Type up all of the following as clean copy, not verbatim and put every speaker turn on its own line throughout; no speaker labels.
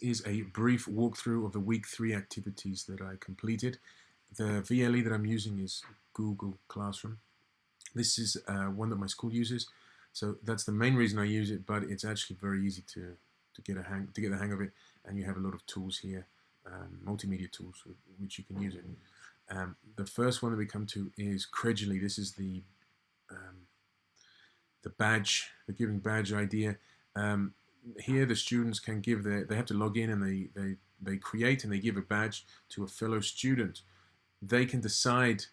is a brief walkthrough of the week 3 activities that I completed. The VLE that I'm using is Google Classroom. This is one that my school uses, so that's the main reason I use it. But it's actually very easy to get the hang of it, and you have a lot of tools here, multimedia tools with which you can use it. The first one that we come to is Credully. This is um, the badge, the giving badge idea. Um, Here, the students can give they have to log in, and they create and they give a badge to a fellow student. They can decide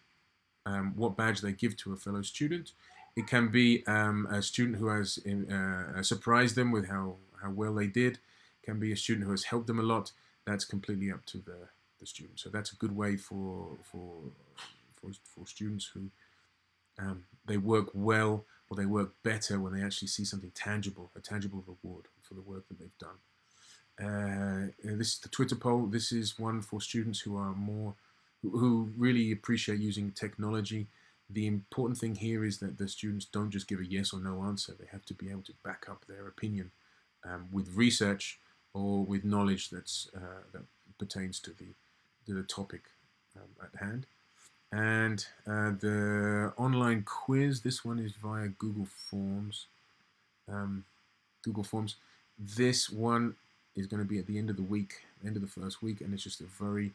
what badge they give to a fellow student. It can be a student who has surprised them with how well they did. It can be a student who has helped them a lot. That's completely up to the student. So that's a good way for students who they work well or they work better when they actually see something tangible, a tangible reward for the work that they've done. This is the Twitter poll. This is one for students who really appreciate using technology. The important thing here is that the students don't just give a yes or no answer. They have to be able to back up their opinion with research or with knowledge that pertains to the topic at hand. And the online quiz, this one is via Google Forms. Um, Google Forms. This one is going to be at the end of the week, end of the first week, and it's just a very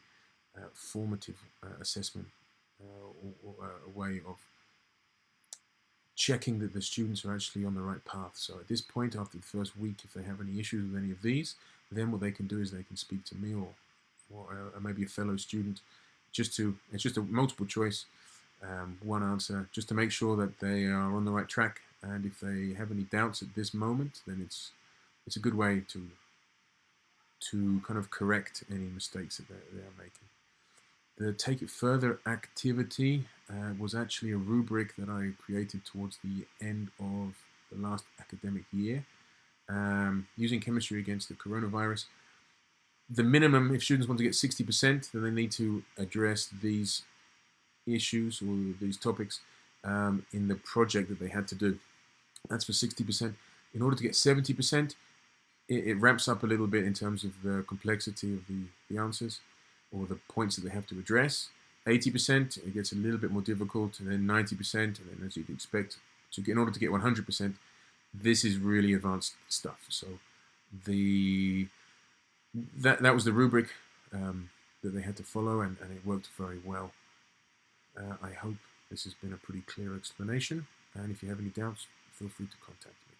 formative assessment or a way of checking that the students are actually on the right path. So at this point, after the first week, if they have any issues with any of these, then what they can do is they can speak to me or maybe a fellow student. It's just a multiple choice, one answer, just to make sure that they are on the right track. And if they have any doubts at this moment, then it's a good way to kind of correct any mistakes that they are making. The Take It Further activity was actually a rubric that I created towards the end of the last academic year, using chemistry against the coronavirus. The minimum, if students want to get 60%, then they need to address these issues or these topics in the project that they had to do. That's for 60%. In order to get 70%, it ramps up a little bit in terms of the complexity of the answers or the points that they have to address. 80%, it gets a little bit more difficult, and then 90%, and then as you'd expect, in order to get 100%, this is really advanced stuff. So that was the rubric that they had to follow, and it worked very well. I hope this has been a pretty clear explanation, and if you have any doubts, feel free to contact me.